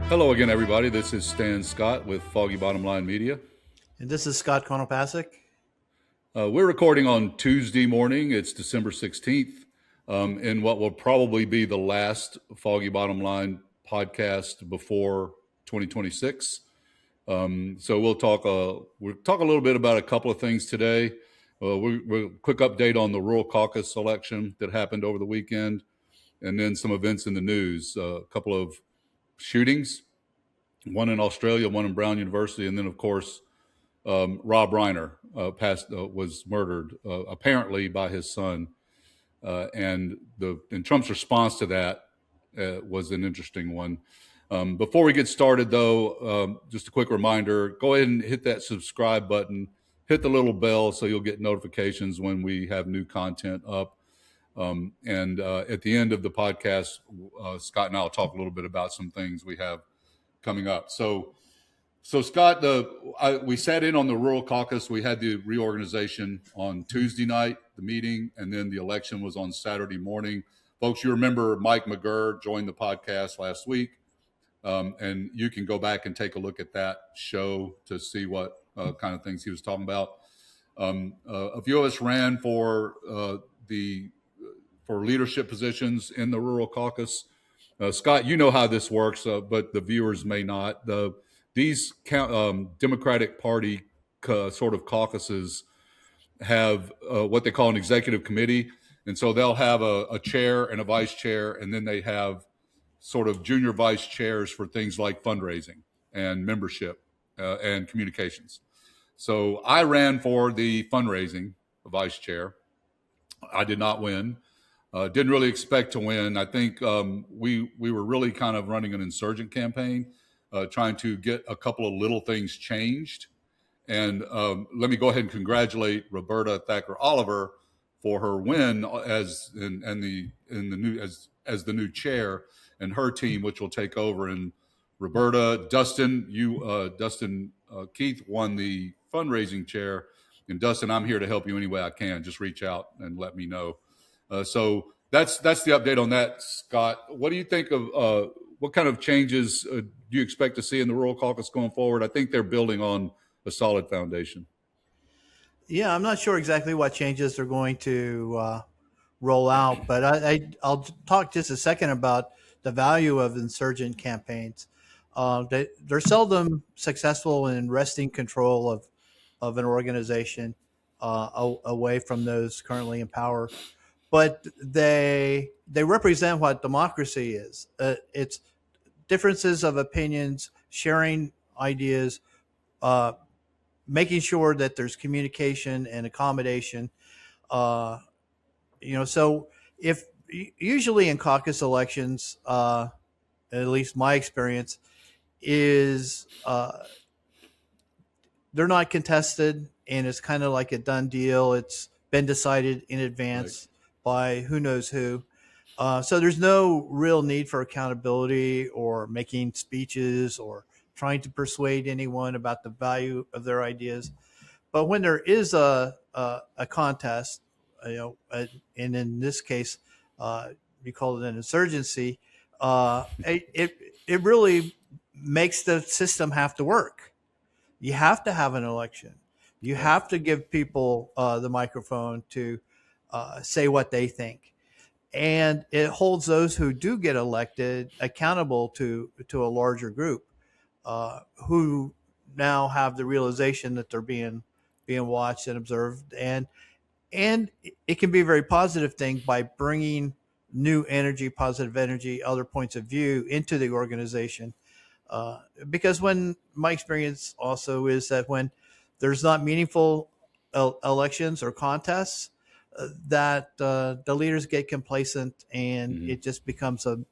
Hello again, everybody. This is Stan Scott with Foggy Bottom Line Media. And this is Scott Konopasek. We're recording on Tuesday morning. It's December 16th, in what will probably be the last Foggy Bottom Line podcast before 2026. So we'll talk a little bit about a couple of things today. We're quick update on the Rural Caucus election that happened over the weekend, and then some events in the news. A couple of shootings, one in Australia, one in Brown University, and then, of course, Rob Reiner was murdered, apparently by his son, and Trump's response to that was an interesting one. Before we get started, though, just a quick reminder: go ahead and hit that subscribe button, hit the little bell so you'll get notifications when we have new content up. And at the end of the podcast, Scott and I will talk a little bit about some things we have coming up. So Scott, we sat in on the Rural Caucus. We had the reorganization on Tuesday night, the meeting, and then the election was on Saturday morning. Folks, you remember Mike McGurr joined the podcast last week, and you can go back and take a look at that show to see what kind of things he was talking about. A few of us ran for leadership positions in the Rural Caucus. Scott, you know how this works, but the viewers may not. These Democratic Party sort of caucuses have what they call an executive committee. And so they'll have a chair and a vice chair, and then they have sort of junior vice chairs for things like fundraising and membership and communications. So I ran for the fundraising vice chair. I did not win. Didn't really expect to win. I think we were really kind of running an insurgent campaign, trying to get a couple of little things changed. And let me go ahead and congratulate Roberta Thacker Oliver for her win as the new chair, and her team, which will take over. And Roberta, Dustin Keith won the fundraising chair. And Dustin, I'm here to help you any way I can. Just reach out and let me know. So that's the update on that, Scott. What do you think of what kind of changes do you expect to see in the Rural Caucus going forward? I think they're building on a solid foundation. Yeah, I'm not sure exactly what changes they're going to roll out, but I'll talk just a second about the value of insurgent campaigns. They're seldom successful in wresting control of an organization away from those currently in power. But they represent what democracy is. It's differences of opinions, sharing ideas, making sure that there's communication and accommodation. So if usually in caucus elections, at least my experience is they're not contested, and it's kind of like a done deal. It's been decided in advance. Right. By who knows who. So there's no real need for accountability or making speeches or trying to persuade anyone about the value of their ideas. But when there is a contest, and in this case, you call it an insurgency, it really makes the system have to work. You have to have an election. You have to give people the microphone to say what they think, and it holds those who do get elected accountable to a larger group who now have the realization that they're being watched and observed, and it can be a very positive thing by bringing new energy, positive energy, other points of view into the organization. Because when my experience also is that when there's not meaningful elections or contests, that the leaders get complacent, and it just becomes an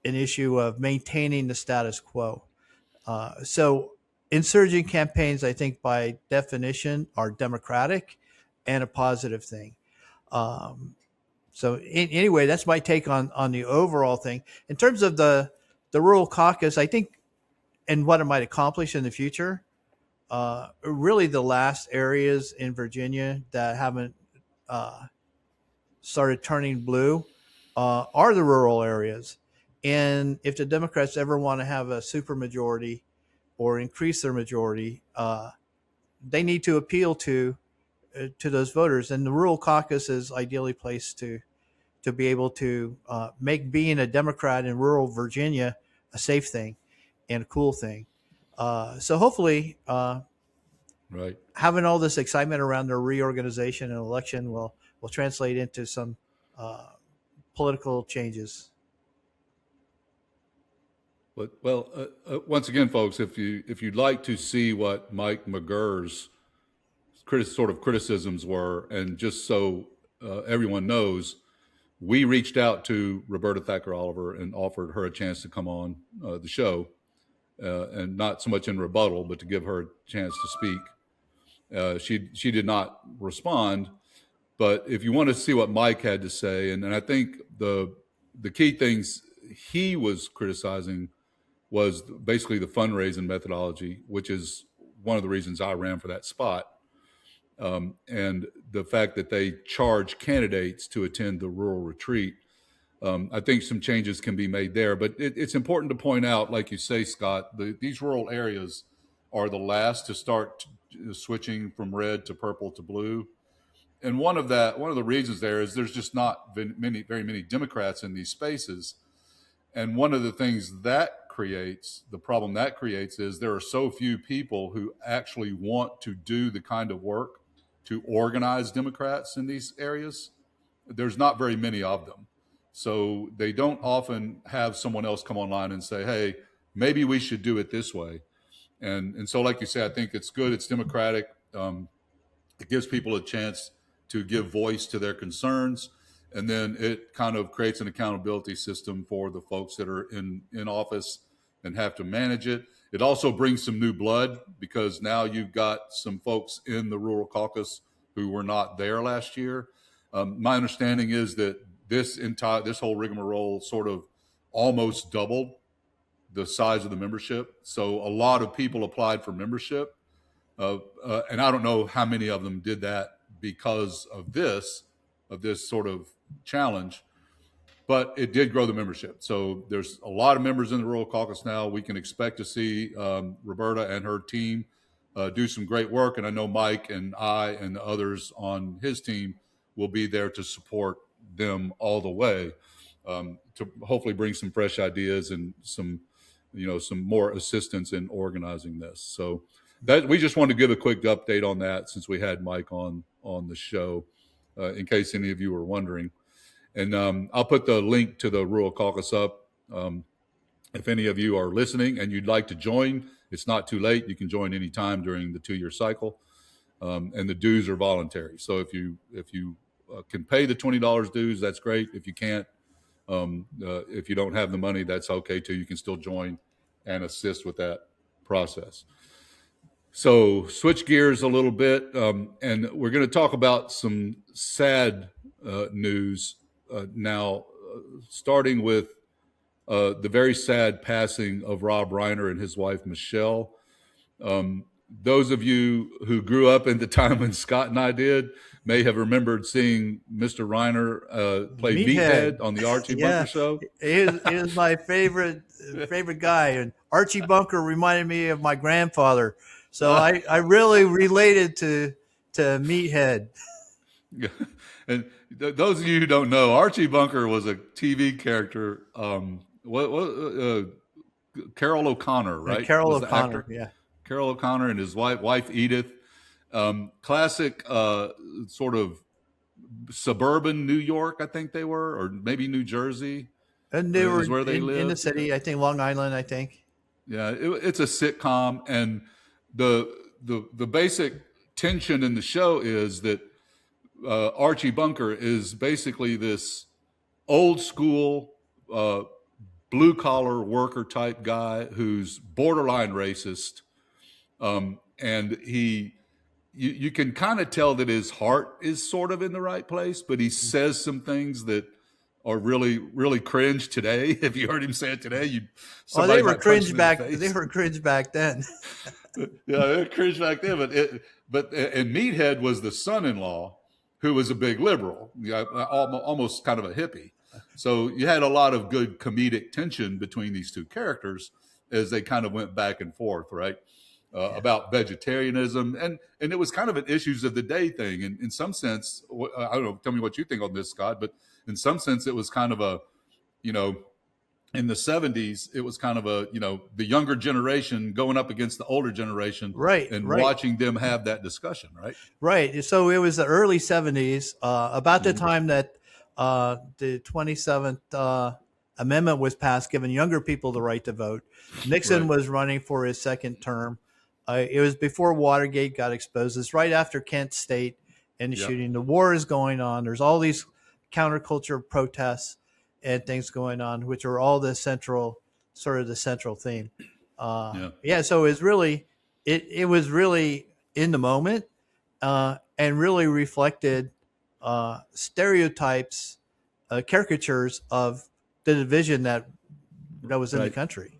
issue of maintaining the status quo. So insurgent campaigns, I think by definition, are democratic and a positive thing. Anyway, that's my take on the overall thing. In terms of the Rural Caucus, I think, and what it might accomplish in the future, really the last areas in Virginia that haven't started turning blue are the rural areas. And if the Democrats ever want to have a supermajority or increase their majority, they need to appeal to those voters. And the Rural Caucus is ideally placed to be able to make being a Democrat in rural Virginia a safe thing and a cool thing. So hopefully, Right. having all this excitement around their reorganization and election will translate into some political changes. But once again, folks, if you'd like to see what Mike McGurr's sort of criticisms were, and just so everyone knows, we reached out to Roberta Thacker Oliver and offered her a chance to come on the show, and not so much in rebuttal, but to give her a chance to speak. She did not respond, but if you want to see what Mike had to say, and I think the key things he was criticizing was basically the fundraising methodology, which is one of the reasons I ran for that spot. And the fact that they charge candidates to attend the rural retreat. I think some changes can be made there, but it's important to point out, like you say, Scott, these rural areas are the last to start switching from red to purple to blue. And one of the reasons there is there's just not been very many Democrats in these spaces. And one of the things that creates, the problem that creates, is there are so few people who actually want to do the kind of work to organize Democrats in these areas. There's not very many of them. So they don't often have someone else come online and say, hey, maybe we should do it this way. And so, like you say, I think it's good. It's democratic. It gives people a chance to give voice to their concerns. And then it kind of creates an accountability system for the folks that are in office and have to manage it. It also brings some new blood, because now you've got some folks in the Rural Caucus who were not there last year. My understanding is that this whole rigmarole sort of almost doubled the size of the membership. So a lot of people applied for membership. And I don't know how many of them did that because of this sort of challenge, but it did grow the membership. So there's a lot of members in the Rural Caucus now. We can expect to see Roberta and her team do some great work. And I know Mike and I and the others on his team will be there to support them all the way, to hopefully bring some fresh ideas and some more assistance in organizing this. So that we just wanted to give a quick update on that, since we had Mike on the show, in case any of you were wondering. And I'll put the link to the Rural Caucus up. If any of you are listening and you'd like to join, it's not too late. You can join anytime during the 2-year cycle. And the dues are voluntary. So if you can pay the $20 dues, that's great. If you can't, if you don't have the money, that's okay too. You can still join and assist with that process. So switch gears a little bit, and we're going to talk about some sad news now, starting with the very sad passing of Rob Reiner and his wife, Michele. Those of you who grew up in the time when Scott and I did may have remembered seeing Mr. Reiner play Meathead on the Archie Bunker show. He is my favorite guy, and Archie Bunker reminded me of my grandfather. So I really related to Meathead. And those of you who don't know, Archie Bunker was a TV character. Carol O'Connor, right? Carol O'Connor, yeah. Carol O'Connor and his wife Edith. Classic sort of suburban New York, I think they were, or maybe New Jersey. And they were where they lived. In the city, I think Long Island, I think. Yeah, it's a sitcom, and the basic tension in the show is that Archie Bunker is basically this old school blue collar worker type guy who's borderline racist, and you can kind of tell that his heart is sort of in the right place, but he says some things that are really, really cringe today. If you heard him say it today, they were cringe back. They were cringe back then. Yeah, they were cringe back then. And Meathead was the son-in-law who was a big liberal, almost kind of a hippie. So you had a lot of good comedic tension between these two characters as they kind of went back and forth, right? About vegetarianism, and it was kind of an issues of the day thing. And in some sense, I don't know, tell me what you think on this, Scott, but in some sense, it was kind of a, you know, in the 70s, it was kind of a, you know, the younger generation going up against the older generation Right, and right, watching them have that discussion, right? right. So it was the early 70s, about the time that the 27th Amendment was passed, giving younger people the right to vote. Nixon Right. was running for his second term. It was before Watergate got exposed. It's right after Kent State and the Yep. shooting. The war is going on. There's all these counterculture protests and things going on, which are all the central, sort of the central theme. Yeah. Yeah, so it's really, it was really in the moment, and really reflected stereotypes, caricatures of the division that was in the Right. country.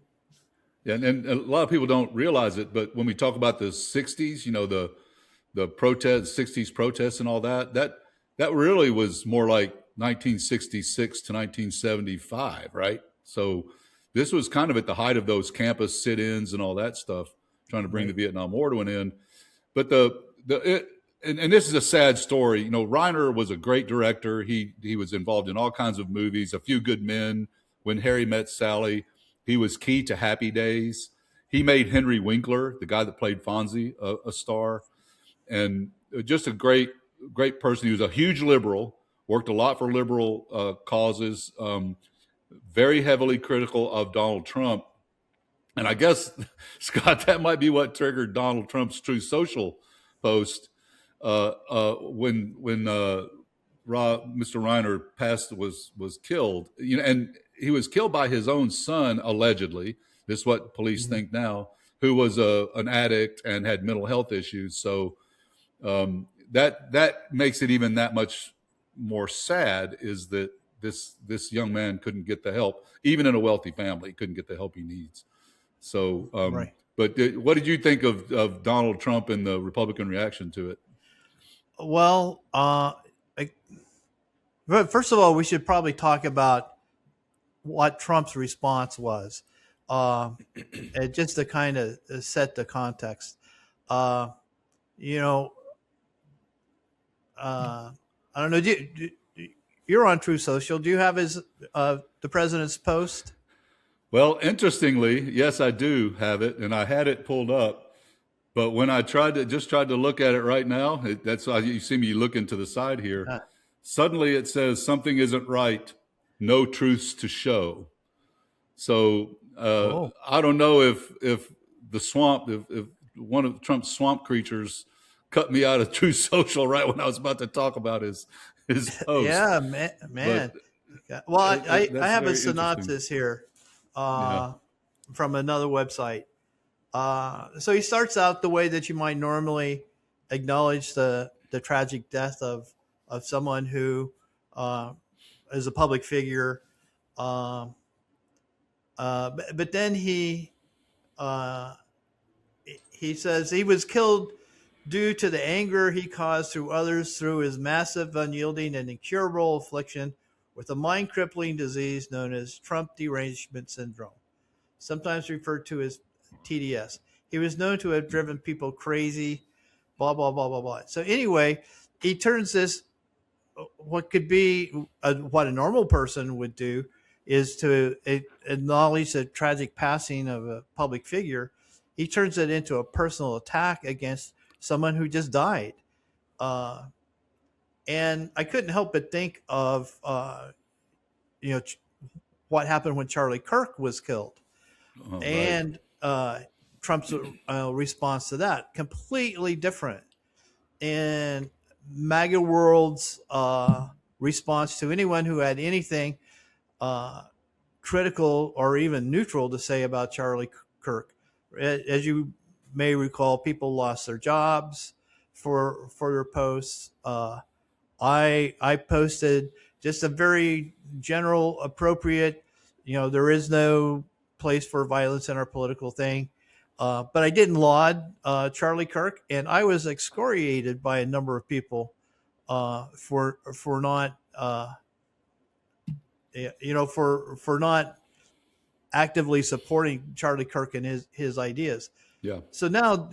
Yeah, and a lot of people don't realize it, but when we talk about the '60s, you know, the protest, '60s protests, and all that, that really was more like 1966 to 1975, right? So this was kind of at the height of those campus sit-ins and all that stuff, trying to bring the Right. Vietnam War to an end. But and this is a sad story. You know, Reiner was a great director. He was involved in all kinds of movies. A Few Good Men, When Harry Met Sally. He was key to Happy Days. He made Henry Winkler, the guy that played Fonzie, a star, and just a great person. He was a huge liberal. Worked a lot for liberal causes. Very heavily critical of Donald Trump. And I guess, Scott, that might be what triggered Donald Trump's Truth Social post when Mr. Reiner was killed. You know, and he was killed by his own son, allegedly. This is what police think now, who was an addict and had mental health issues. So that makes it even that much more sad, is that this young man couldn't get the help, even in a wealthy family, couldn't get the help he needs. So, Right. but what did you think of Donald Trump and the Republican reaction to it? Well, but first of all, we should probably talk about what Trump's response was, and just to kind of set the context. Uh, you know, I don't know. You're on True Social. Do you have his the president's post? Well, interestingly, yes, I do have it, and I had it pulled up. But when I tried to look at it right now, that's why you see me looking to the side here. Uh, Suddenly, it says something isn't right. No truths to show. So oh, I don't know if the swamp, if one of Trump's swamp creatures cut me out of True Social right when I was about to talk about his post. yeah, man. But Well, I that's have a very interesting. synopsis here Yeah. from another website. So he starts out the way that you might normally acknowledge the tragic death of someone who is a public figure. But then uh, he says he was killed due to the anger he caused through others through his massive, unyielding, and incurable affliction with a mind crippling disease known as Trump derangement syndrome, sometimes referred to as TDS. He was known to have driven people crazy, blah, blah, blah, blah, blah. So, anyway, he turns this, what could be what a normal person would do, is to acknowledge the tragic passing of a public figure. He turns it into a personal attack against someone who just died. And I couldn't help but think of, you know, what happened when Charlie Kirk was killed. Oh, right. And Trump's response to that, completely different. And MAGA world's response to anyone who had anything critical or even neutral to say about Charlie Kirk. As you may recall, people lost their jobs for their posts. I posted just a very general, appropriate, there is no place for violence in our political thing. But I didn't laud Charlie Kirk, and I was excoriated by a number of people for not for not actively supporting Charlie Kirk and his ideas. Yeah. So now,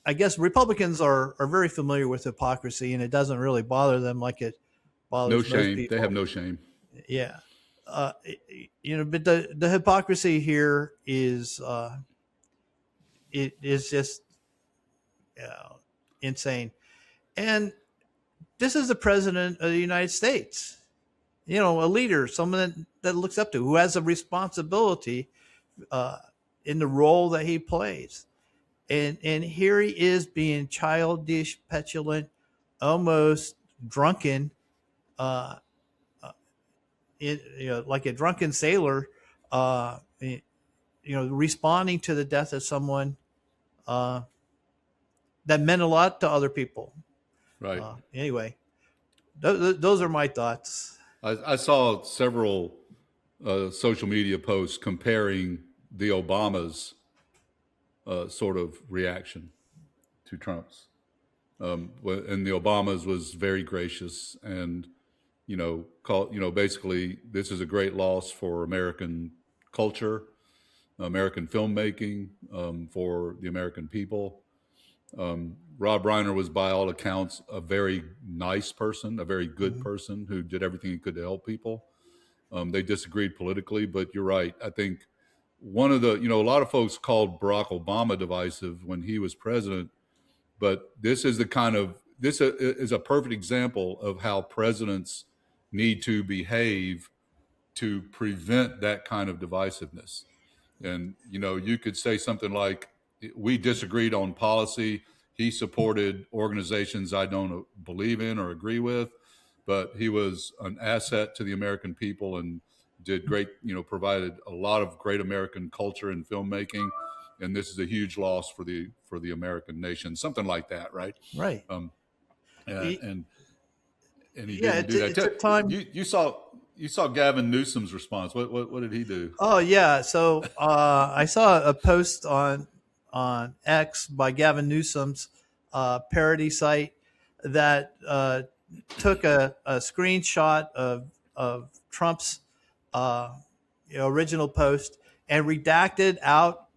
I guess Republicans are very familiar with hypocrisy, and it doesn't really bother them like it No bothers most shame. They have people. no shame. Yeah. But the hypocrisy here is it is just insane. And this is the president of the United States, a leader, someone that looks up to, who has a responsibility in the role that he plays. And here he is being childish, petulant, almost drunken, uh, like a drunken sailor, responding to the death of someone uh, that meant a lot to other people. Right. Anyway, those are my thoughts. I saw several social media posts comparing the Obamas' sort of reaction to Trump's. And the Obamas was very gracious and, basically this is a great loss for American culture, American filmmaking, for the American people. Rob Reiner was, by all accounts, a very nice person, a very good person who did everything he could to help people. They disagreed politically, but you're right. I think one of the, a lot of folks called Barack Obama divisive when he was president, but this is a perfect example of how presidents need to behave to prevent that kind of divisiveness. And, you could say something like, we disagreed on policy. He supported organizations I don't believe in or agree with, but he was an asset to the American people and did great, provided a lot of great American culture and filmmaking. And this is a huge loss for the American nation, something like that, right? Right. And he Yeah, didn't do that. it took time. You saw Gavin Newsom's response. What did he do? Oh yeah, so I saw a post on X by Gavin Newsom's parody site that took a screenshot of Trump's original post and redacted out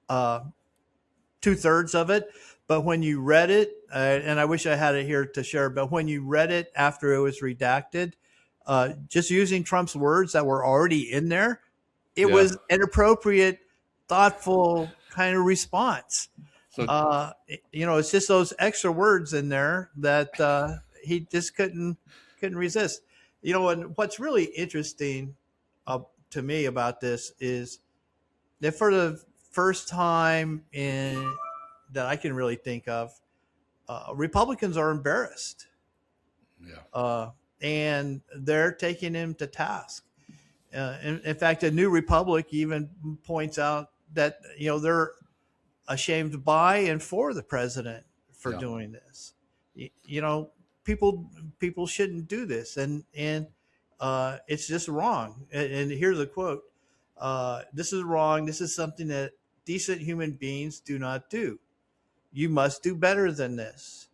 2/3 of it. But when you read it, and I wish I had it here to share, but when you read it after it was redacted, just using Trump's words that were already in there, it was an appropriate, thoughtful kind of response. So, it's just those extra words in there that he just couldn't resist. And what's really interesting to me about this is that for the first time that I can really think of, Republicans are embarrassed. Yeah. And they're taking him to task. In fact, a New Republic even points out that they're ashamed by and for the president for doing this. People shouldn't do this, and it's just wrong. And here's a quote: "This is wrong. This is something that decent human beings do not do. You must do better than this."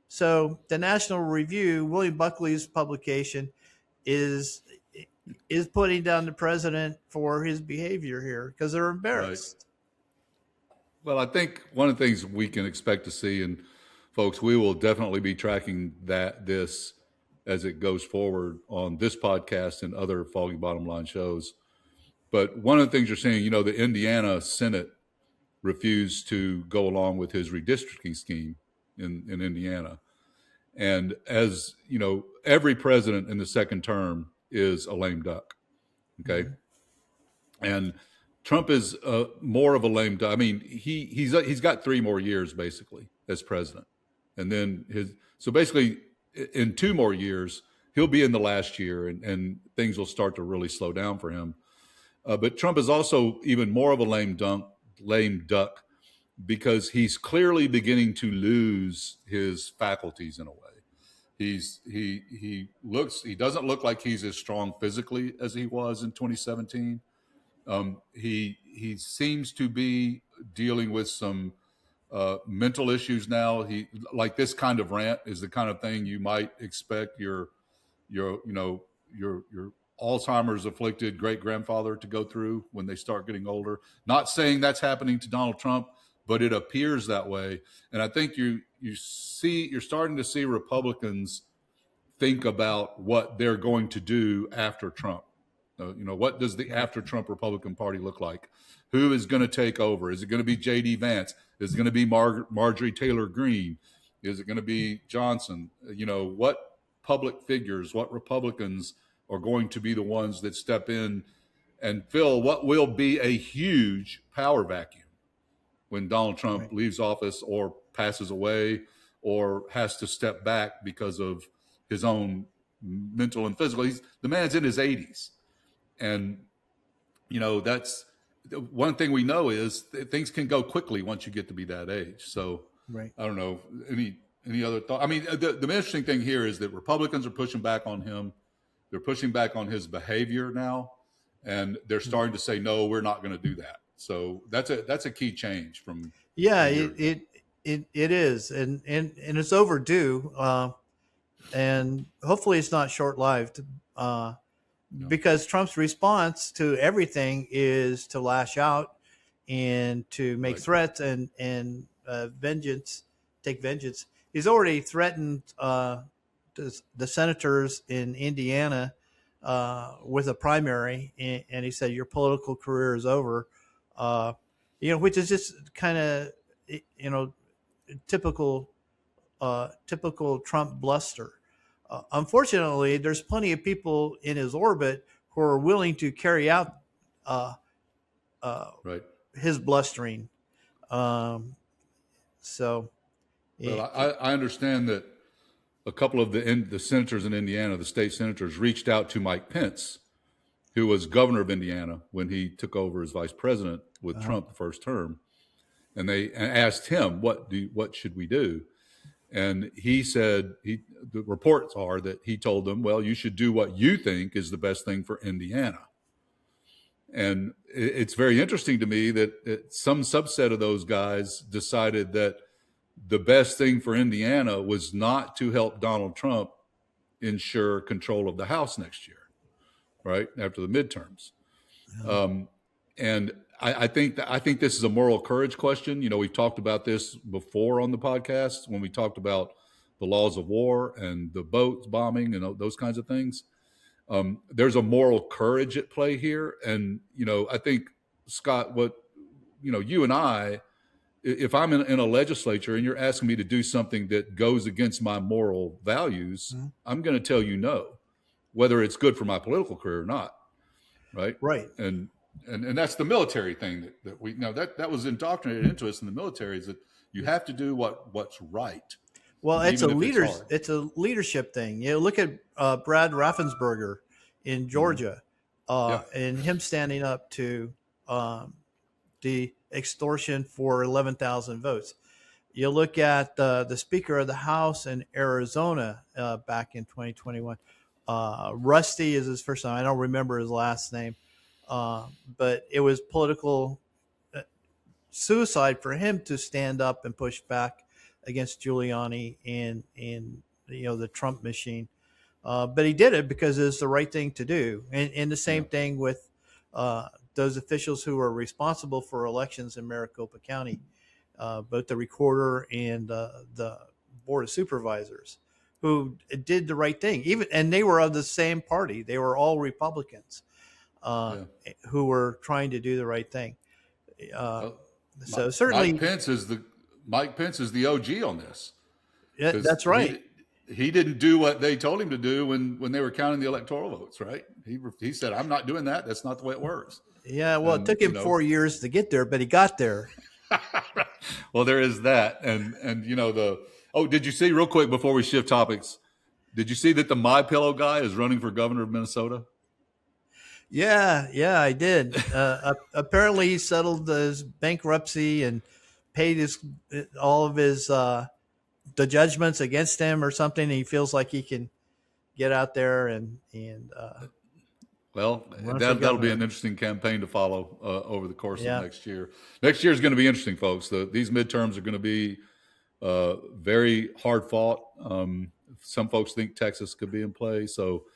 So the National Review, William Buckley's publication, is putting down the president for his behavior here because they're embarrassed. Right. Well, I think one of the things we can expect to see, and folks, we will definitely be tracking this as it goes forward on this podcast and other Foggy Bottom Line shows. But one of the things you're seeing, the Indiana Senate refused to go along with his redistricting scheme in Indiana. And as you know, every president in the second term is a lame duck. Okay. Mm-hmm. And Trump is more of a lame duck. I mean, he's got 3 more years basically as president. And then so basically in 2 more years, he'll be in the last year and things will start to really slow down for him. But Trump is also even more of a lame duck because he's clearly beginning to lose his faculties in a way. He doesn't look like he's as strong physically as he was in 2017. He seems to be dealing with some mental issues now. He like this kind of rant is the kind of thing you might expect your Alzheimer's afflicted great grandfather to go through when they start getting older. Not saying that's happening to Donald Trump, but it appears that way. And I think you're starting to see Republicans think about what they're going to do after Trump. What does the after Trump Republican Party look like? Who is going to take over? Is it going to be J.D. Vance? Is it going to be Marjorie Taylor Greene? Is it going to be Johnson? What public figures, what Republicans are going to be the ones that step in and fill what will be a huge power vacuum when Donald Trump leaves office or passes away or has to step back because of his own mental and physical. The man's in his 80s. And, that's one thing we know is that things can go quickly once you get to be that age. So I don't know, any other thought? I mean, the interesting thing here is that Republicans are pushing back on him. They're pushing back on his behavior now, and they're starting to say, no, we're not going to do that. So that's a key change from. Yeah, it is. And it's overdue. And hopefully it's not short-lived. Because Trump's response to everything is to lash out and to make threats and take vengeance. He's already threatened the senators in Indiana with a primary, and he said, your political career is over, which is just kind of, typical Trump bluster. Unfortunately, there's plenty of people in his orbit who are willing to carry out his blustering. I understand that a couple of the senators in Indiana, the state senators, reached out to Mike Pence, who was governor of Indiana when he took over as vice president with Trump the first term, and they asked him, what should we do? And he said, the reports are that he told them, well, you should do what you think is the best thing for Indiana. And it's very interesting to me that some subset of those guys decided that the best thing for Indiana was not to help Donald Trump ensure control of the House next year, right, after the midterms. And I think this is a moral courage question. We've talked about this before on the podcast when we talked about the laws of war and the boats bombing and those kinds of things. There's a moral courage at play here. And, I think, Scott, you and I, if I'm in a legislature and you're asking me to do something that goes against my moral values, I'm going to tell you no, whether it's good for my political career or not. Right. Right. And that's the military thing that we that was indoctrinated into us in the military, is that you have to do what's right. Well, it's a leadership thing. Look at Brad Raffensperger in Georgia, and him standing up to the extortion for 11,000 votes. You look at the Speaker of the House in Arizona back in 2021. Rusty is his first name. I don't remember his last name. But it was political suicide for him to stand up and push back against Giuliani and the Trump machine. But he did it because it's the right thing to do. And the same thing with those officials who are responsible for elections in Maricopa County, both the recorder and the Board of Supervisors, who did the right thing. And they were of the same party. They were all Republicans. Who were trying to do the right thing. So certainly, Mike Pence is the OG on this. Yeah, that's right. He didn't do what they told him to do when they were counting the electoral votes. Right? He said, "I'm not doing that. That's not the way it works." Yeah. Well, it took him 4 years to get there, but he got there. Well, there is that, and did you see, real quick before we shift topics? Did you see that the MyPillow guy is running for governor of Minnesota? Yeah, I did. Apparently, he settled his bankruptcy and paid all of his the judgments against him or something. And he feels like he can get out there and that'll be an interesting campaign to follow over the course of next year. Next year is going to be interesting, folks. These midterms are going to be very hard fought. Some folks think Texas could be in play, so.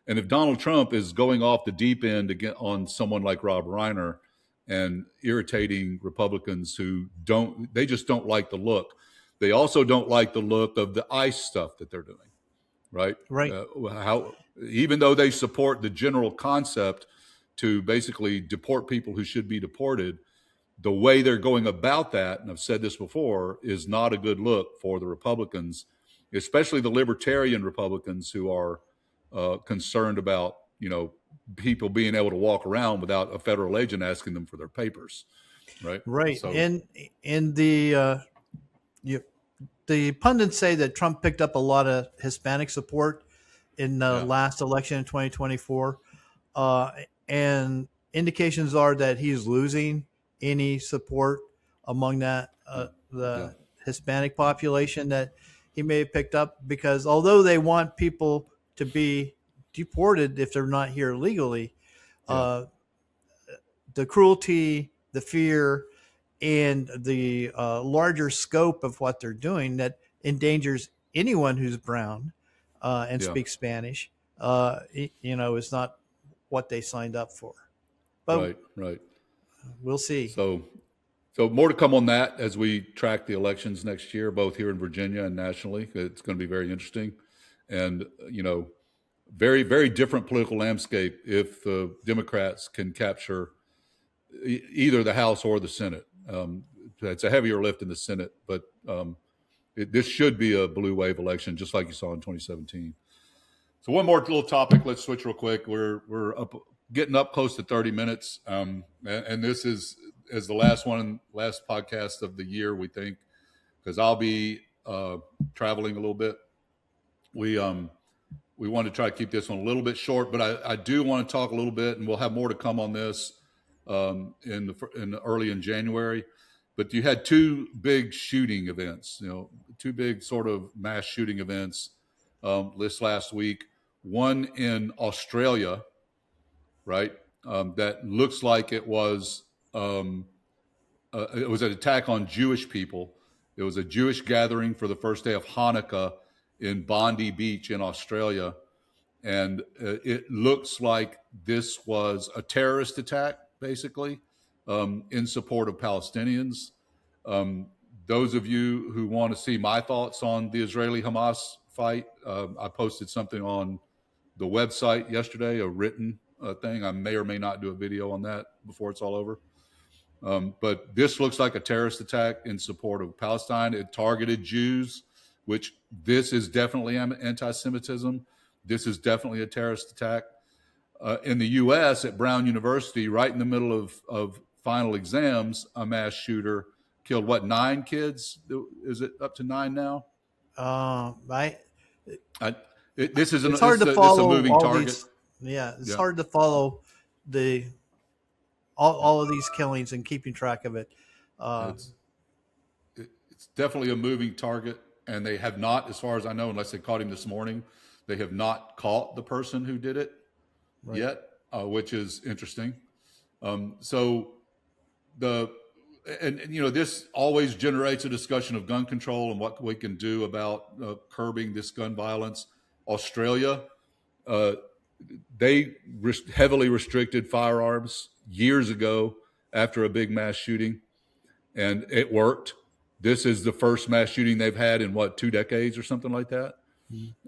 And if Donald Trump is going off the deep end again on someone like Rob Reiner and irritating Republicans who they just don't like the look. They also don't like the look of the ICE stuff that they're doing, right? Right. Even though they support the general concept to basically deport people who should be deported, the way they're going about that, and I've said this before, is not a good look for the Republicans, especially the libertarian Republicans who are concerned about, people being able to walk around without a federal agent asking them for their papers, right? Right. So, and the pundits say that Trump picked up a lot of Hispanic support in the last election in 2024, and indications are that he's losing any support among the Hispanic population that he may have picked up, because although they want people to be deported if they're not here legally, the cruelty, the fear, and the larger scope of what they're doing that endangers anyone who's brown and speaks Spanish, is not what they signed up for. But right. We'll see. So more to come on that as we track the elections next year, both here in Virginia and nationally. It's going to be very interesting, and very, very different political landscape if the Democrats can capture either the House or the Senate. It's a heavier lift in the Senate, but this should be a blue wave election, just like you saw in 2017. So one more little topic. Let's switch real quick. We're getting up close to 30 minutes, and this is the last podcast of the year, we think, because I'll be traveling a little bit. We want to try to keep this one a little bit short, but I do want to talk a little bit, and we'll have more to come on this early in January. But you had two big shooting events, two big sort of mass shooting events this last week. One in Australia, right? That looks like it was an attack on Jewish people. It was a Jewish gathering for the first day of Hanukkah in Bondi Beach in Australia. And it looks like this was a terrorist attack, basically, in support of Palestinians. Those of you who want to see my thoughts on the Israeli-Hamas fight, I posted something on the website yesterday, a written thing. I may or may not do a video on that before it's all over. But this looks like a terrorist attack in support of Palestine. It targeted Jews, which this is definitely anti-Semitism. This is definitely a terrorist attack. In the U.S., at Brown University, right in the middle of final exams, a mass shooter killed, 9 kids? Is it up to 9 now? This is it's hard to follow a moving target. It's hard to follow all of these killings and keeping track of it. It's definitely a moving target, and they have not, as far as I know, unless they caught him this morning, they have not caught the person who did it yet, which is interesting. This always generates a discussion of gun control and what we can do about curbing this gun violence. Australia, they heavily restricted firearms years ago after a big mass shooting, and it worked. This is the first mass shooting they've had in 2 decades or something like that.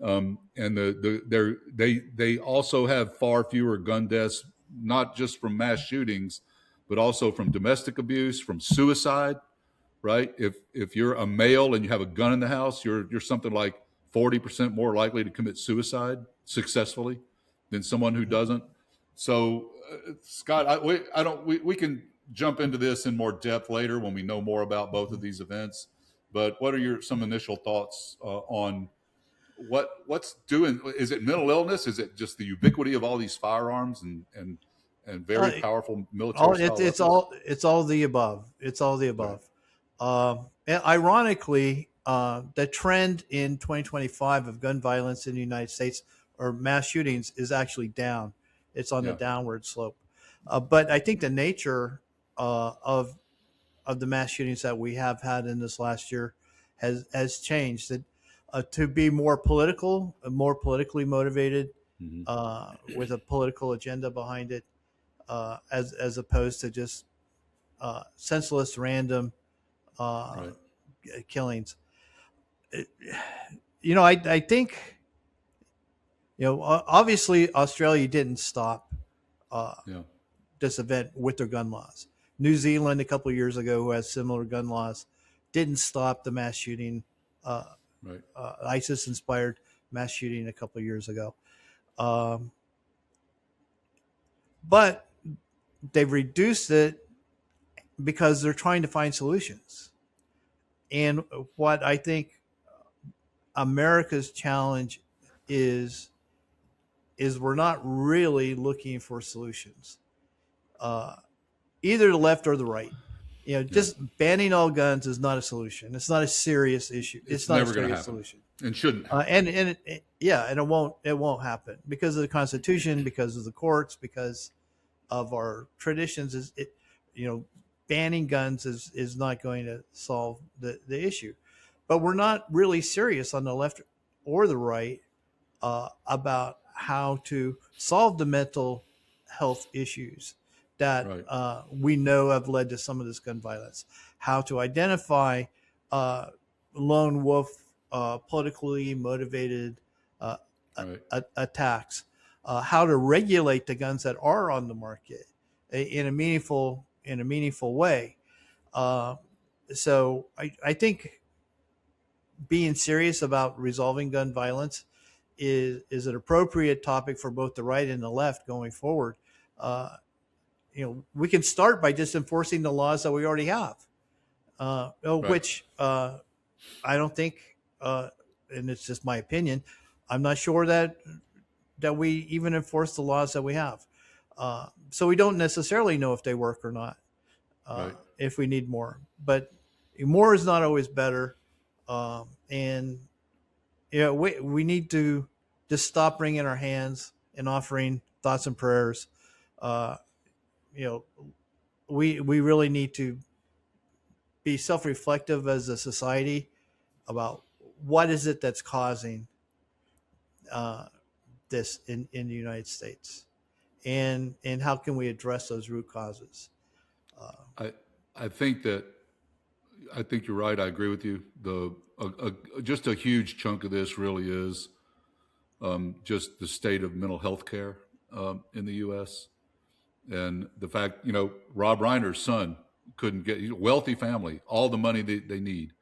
And they also have far fewer gun deaths, not just from mass shootings, but also from domestic abuse, from suicide. Right? If you're a male and you have a gun in the house, you're something like 40% more likely to commit suicide successfully than someone who doesn't. So, Scott, we can jump into this in more depth later when we know more about both of these events. But what are some initial thoughts on what's doing? Is it mental illness? Is it just the ubiquity of all these firearms and very powerful military? It's all the above. It's all the above. Right. And ironically, the trend in 2025 of gun violence in the United States or mass shootings is actually down. It's on the downward slope. But I think the nature of the mass shootings that we have had in this last year has changed. That to be more politically motivated Hmm. with a political agenda behind it, as opposed to just senseless, random uh, Right. killings. I think obviously Australia didn't stop uh, Yeah. this event with their gun laws. New Zealand a couple of years ago, who has similar gun laws, didn't stop the mass shooting, uh, Right. ISIS-inspired mass shooting a couple of years ago. Um, but they've reduced it because they're trying to find solutions. And what I think America's challenge is is we're not really looking for solutions, uh, either the left or the right. Yeah. Just banning all guns is not a solution. It's not a serious issue. It's It's not a never going to serious happen, solution. and shouldn't happen. And it won't happen because of the Constitution, because of the courts, because of our traditions. Banning guns is not going to solve the issue. But we're not really serious on the left or the right about how to solve the mental health issues that Right. we know have led to some of this gun violence. How to identify uh, lone wolf, politically motivated uh, Right. attacks. How to regulate the guns that are on the market in a meaningful way. Uh, so I think being serious about resolving gun violence is an appropriate topic for both the right and the left going forward. Uh, we can start by just enforcing the laws that we already have, Right. which I don't think, and it's just my opinion. I'm not sure that we even enforce the laws that we have. So we don't necessarily know if they work or not. Right. If we need more, but more is not always better. And we need to just stop wringing our hands and offering thoughts and prayers. Uh, you know, we really need to be self-reflective as a society about what is it that's causing uh, this in the United States, and how can we address those root causes. Uh, I I think that I think you're right. I agree with you. Just a huge chunk of this really is just the state of mental health care in the U.S. and the fact, Rob Reiner's son couldn't get wealthy family all the money they need,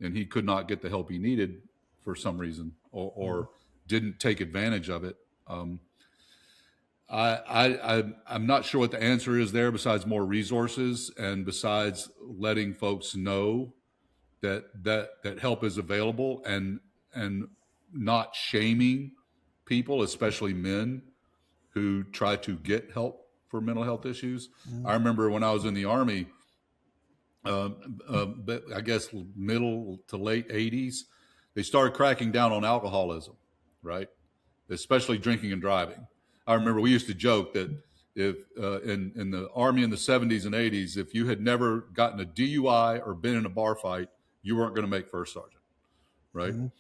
and he could not get the help he needed for some reason, or didn't take advantage of it. Um, I'm not sure what the answer is there, besides more resources and besides letting folks know that help is available, and not shaming people, especially men, who try to get help for mental health issues. mm, I remember when I was in the Army, I guess middle to late 80s, they started cracking down on alcoholism, right? Especially drinking and driving. I remember we used to joke that if in the Army in the 70s and 80s, if you had never gotten a DUI or been in a bar fight, you weren't going to make first sergeant, right? mm.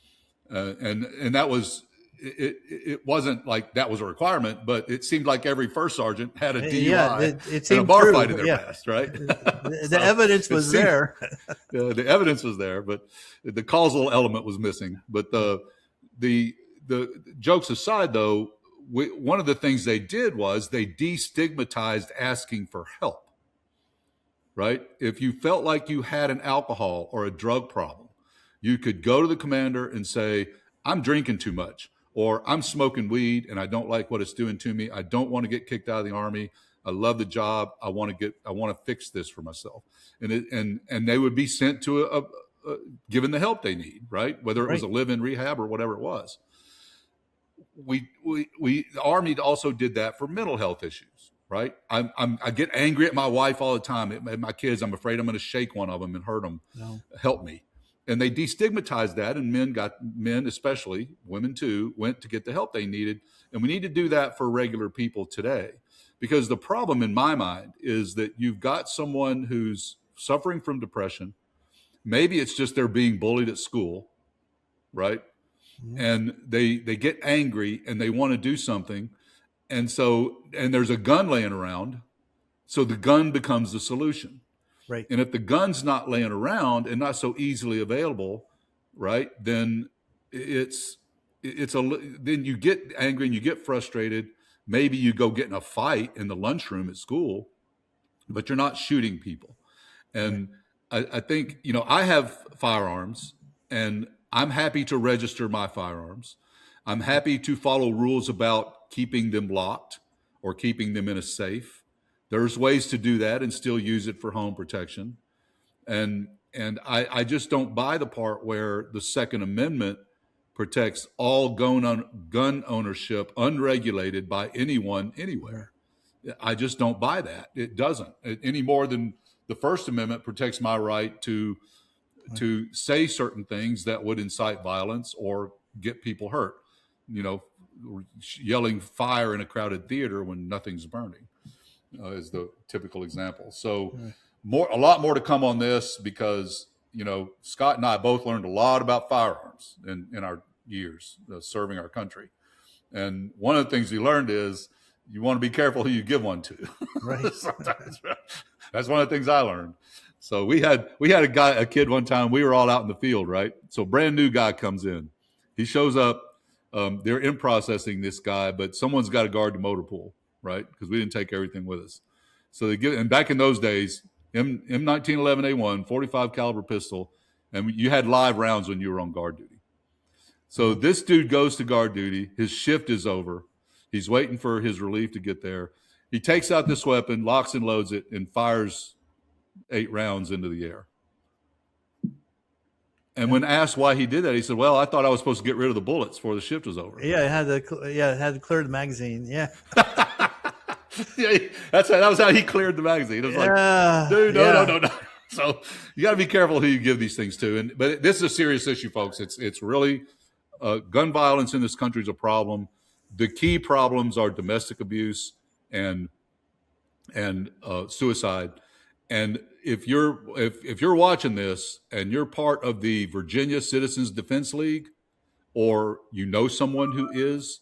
And that was it wasn't like that was a requirement, but it seemed like every first sergeant had a Yeah, DUI it and a seemed bar true. fight in their Yeah, past, right? the So evidence it was seemed, there. the evidence was there, but the causal element was missing. But the jokes aside, though, one of the things they did was they destigmatized asking for help. Right? If you felt like you had an alcohol or a drug problem, you could go to the commander and say, "I'm drinking too much," or "I'm smoking weed and I don't like what it's doing to me. I don't want to get kicked out of the Army. I love the job. I want to fix this for myself." And they would be sent to given the help they need, right? Whether it was Right. a live-in rehab or whatever it was. The Army also did that for mental health issues, right? I get angry at my wife all the time, at my kids. I'm afraid I'm going to shake one of them and hurt them. No. Help me. And they destigmatized that, and men, especially women too, went to get the help they needed. And we need to do that for regular people today, because the problem in my mind is that you've got someone who's suffering from depression. Maybe it's just they're being bullied at school, right? and they get angry and they want to do something. And there's a gun laying around. So the gun becomes the solution. Right. And if the gun's not laying around and not so easily available, right, then then you get angry and you get frustrated. Maybe you go get in a fight in the lunchroom at school, but you're not shooting people. And I think, I have firearms and I'm happy to register my firearms. I'm happy to follow rules about keeping them locked or keeping them in a safe. There's ways to do that and still use it for home protection. And I just don't buy the part where the Second Amendment protects all gun ownership unregulated by anyone anywhere. I just don't buy that. It doesn't, any more than the First Amendment protects my right to say certain things that would incite violence or get people hurt. Yelling fire in a crowded theater when nothing's burning is the typical example. So a lot more to come on this because, Scott and I both learned a lot about firearms in our years serving our country. And one of the things we learned is you want to be careful who you give one to. Right. Sometimes. That's one of the things I learned. So we had a kid one time, we were all out in the field, right? So brand new guy comes in. He shows up. They're in processing this guy, but someone's got to guard the motor pool, right? Because we didn't take everything with us. So and back in those days, M1911A1, 45 caliber pistol, and you had live rounds when you were on guard duty. So this dude goes to guard duty. His shift is over. He's waiting for his relief to get there. He takes out this weapon, locks and loads it, and fires 8 rounds into the air. And when asked why he did that, he said, "Well, I thought I was supposed to get rid of the bullets before the shift was over." Yeah, it had to clear the magazine. Yeah. Yeah, that was how he cleared the magazine. It was like, dude, no. So you got to be careful who you give these things to. But this is a serious issue, folks. It's really gun violence in this country is a problem. The key problems are domestic abuse and suicide. And if you're watching this and you're part of the Virginia Citizens Defense League, or someone who is,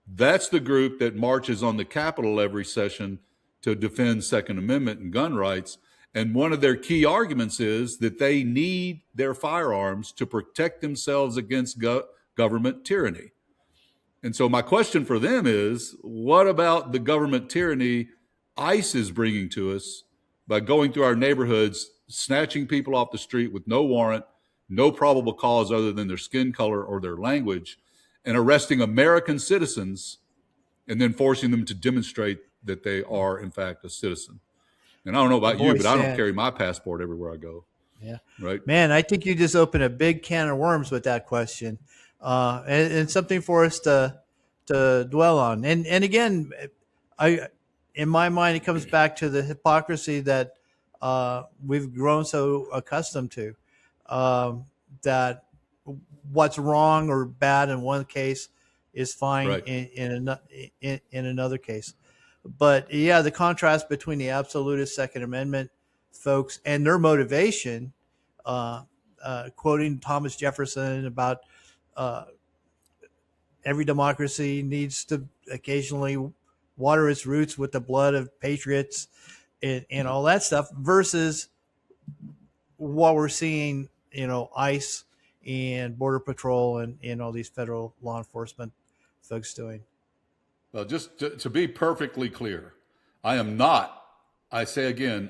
that's the group that marches on the Capitol every session to defend Second Amendment and gun rights. And one of their key arguments is that they need their firearms to protect themselves against government tyranny. And so my question for them is, what about the government tyranny ICE is bringing to us by going through our neighborhoods, snatching people off the street with no warrant, no probable cause other than their skin color or their language, and arresting American citizens and then forcing them to demonstrate that they are, in fact, a citizen? And I don't know about you, but I don't carry my passport everywhere I go. Yeah. Right. Man, I think you just opened a big can of worms with that question. And something for us to dwell on. And again, in my mind, it comes back to the hypocrisy that we've grown so accustomed to, that what's wrong or bad in one case is fine in another case. But yeah, the contrast between the absolutist Second Amendment folks and their motivation, quoting Thomas Jefferson about every democracy needs to occasionally water its roots with the blood of patriots and all that stuff, versus what we're seeing, ICE and Border Patrol and all these federal law enforcement folks doing. Well, just to be perfectly clear, I am not advocating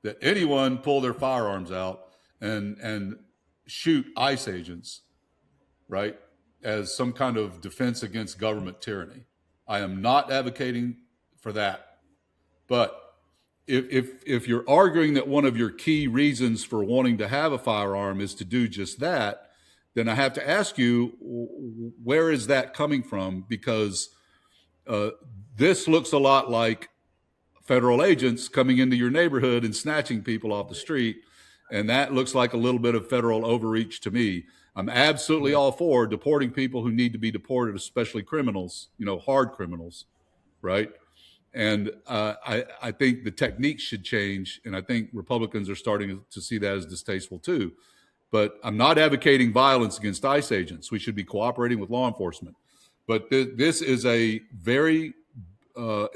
that anyone pull their firearms out and shoot ICE agents, right, as some kind of defense against government tyranny. I am not advocating for that. But if you're arguing that one of your key reasons for wanting to have a firearm is to do just that, then I have to ask you, where is that coming from? Because this looks a lot like federal agents coming into your neighborhood and snatching people off the street. And that looks like a little bit of federal overreach to me. I'm absolutely all for deporting people who need to be deported, especially criminals, hard criminals, right? And I think the techniques should change. And I think Republicans are starting to see that as distasteful too. But I'm not advocating violence against ICE agents. We should be cooperating with law enforcement. But this is a very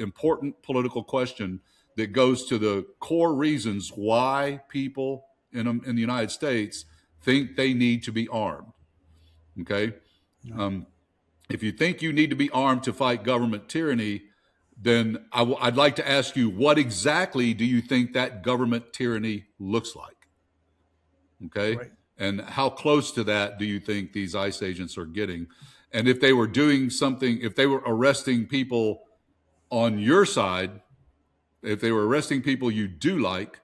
important political question that goes to the core reasons why people in the United States think they need to be armed. Okay? If you think you need to be armed to fight government tyranny, then I'd like to ask you, what exactly do you think that government tyranny looks like? Okay? Right. And how close to that do you think these ICE agents are getting? And if they were doing something, if they were arresting people on your side, if they were arresting people you do like,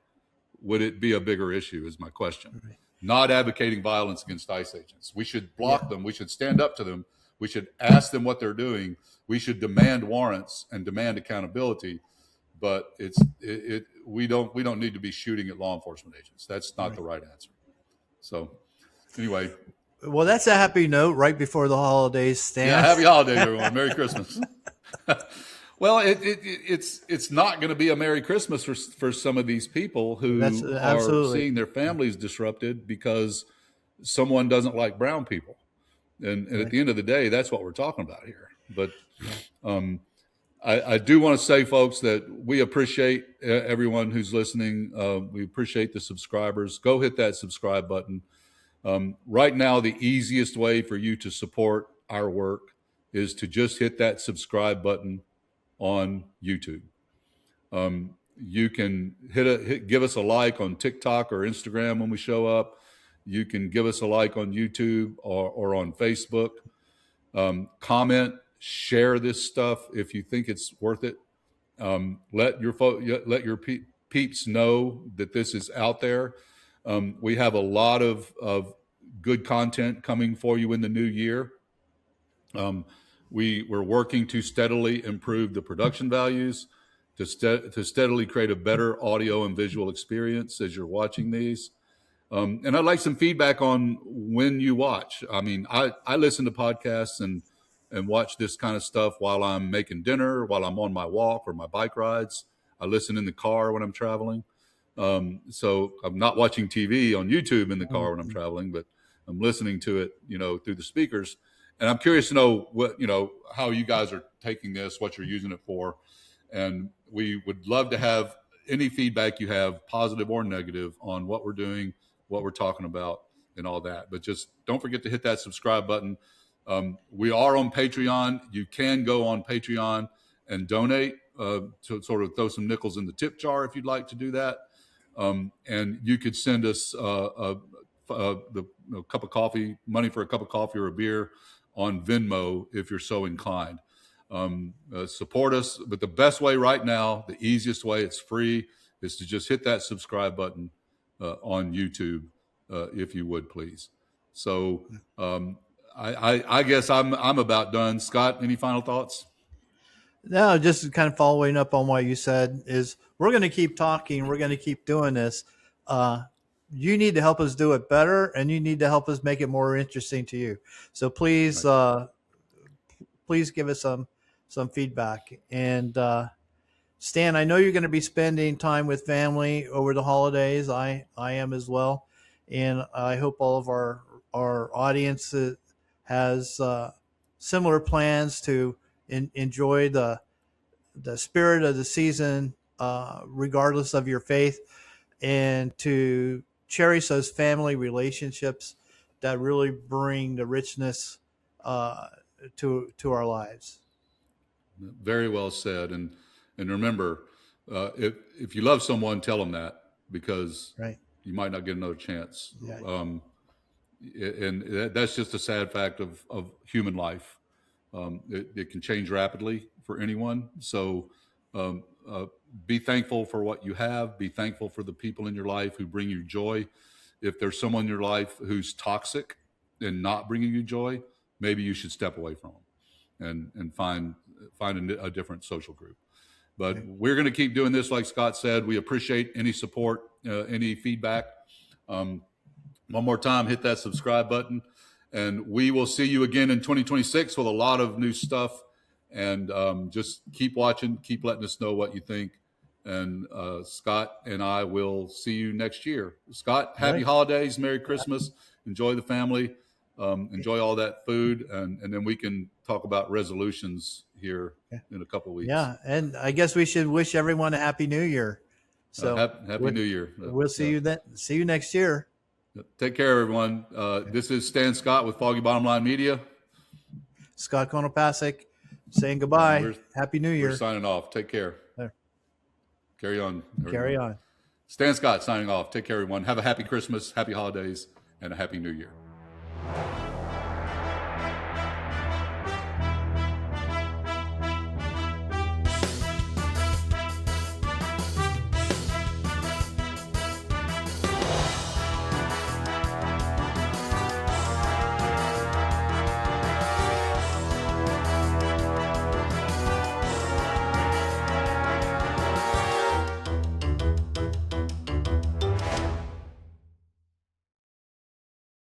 would it be a bigger issue is my question. Right. Not advocating violence against ICE agents. We should block them. We should stand up to them. We should ask them what they're doing. We should demand warrants and demand accountability. But we don't need to be shooting at law enforcement agents. That's not the right answer. So anyway. Well, that's a happy note right before the holidays, Stan. Yeah, happy holidays, everyone. Merry Christmas. Well, it's not going to be a Merry Christmas for some of these people who are seeing their families disrupted because someone doesn't like brown people. And at the end of the day, that's what we're talking about here. But I do want to say, folks, that we appreciate everyone who's listening. We appreciate the subscribers. Go hit that subscribe button. Right now, the easiest way for you to support our work is to just hit that subscribe button on YouTube. You can give us a like on TikTok or Instagram when we show up. You can give us a like on YouTube or on Facebook. Comment, share this stuff if you think it's worth it. Let your peeps know that this is out there. We have a lot of good content coming for you in the new year. We're working to steadily improve the production values, to steadily create a better audio and visual experience as you're watching these. And I'd like some feedback on when you watch. I mean, I listen to podcasts and watch this kind of stuff while I'm making dinner, while I'm on my walk or my bike rides. I listen in the car when I'm traveling. So I'm not watching TV on YouTube in the car when I'm traveling, but I'm listening to it, through the speakers. And I'm curious to know how you guys are taking this, what you're using it for. And we would love to have any feedback you have, positive or negative, on what we're doing, what we're talking about, and all that. But just don't forget to hit that subscribe button. We are on Patreon. You can go on Patreon and donate to sort of throw some nickels in the tip jar if you'd like to do that. And you could send us the cup of coffee, money for a cup of coffee or a beer on Venmo if you're so inclined. Support us, but the best way right now, the easiest way, it's free, is to just hit that subscribe button on YouTube, if you would, please. So I guess I'm about done. Scott, any final thoughts? No, just kind of following up on what you said is we're going to keep talking. We're going to keep doing this. You need to help us do it better, and you need to help us make it more interesting to you. So please, please give us some feedback. And Stan, I know you're going to be spending time with family over the holidays. I am as well, and I hope all of our audience has similar plans to enjoy the spirit of the season, regardless of your faith, and to cherish those family relationships that really bring the richness to our lives. Very well said. And remember, if you love someone, tell them that, because you might not get another chance. Yeah. And that's just a sad fact of human life. It can change rapidly for anyone. So be thankful for what you have. Be thankful for the people in your life who bring you joy. If there's someone in your life who's toxic and not bringing you joy, maybe you should step away from them and find a different social group. But we're going to keep doing this. Like Scott said, we appreciate any support, any feedback. One more time, hit that subscribe button. And we will see you again in 2026 with a lot of new stuff. And just keep watching, keep letting us know what you think. And Scott and I will see you next year. Scott, happy Right. holidays, Merry Christmas. Enjoy the family. Enjoy all that food. And then we can talk about resolutions here in a couple of weeks. Yeah. And I guess we should wish everyone a happy new year. So happy New Year. We'll see you then. See you next year. Take care, everyone. This is Stan Scott with Foggy Bottom Line Media. Scott Konopasek saying goodbye. Happy New Year. We're signing off. Take care. Carry on. Everyone. Carry on. Stan Scott signing off. Take care, everyone. Have a happy Christmas, happy holidays, and a happy New Year.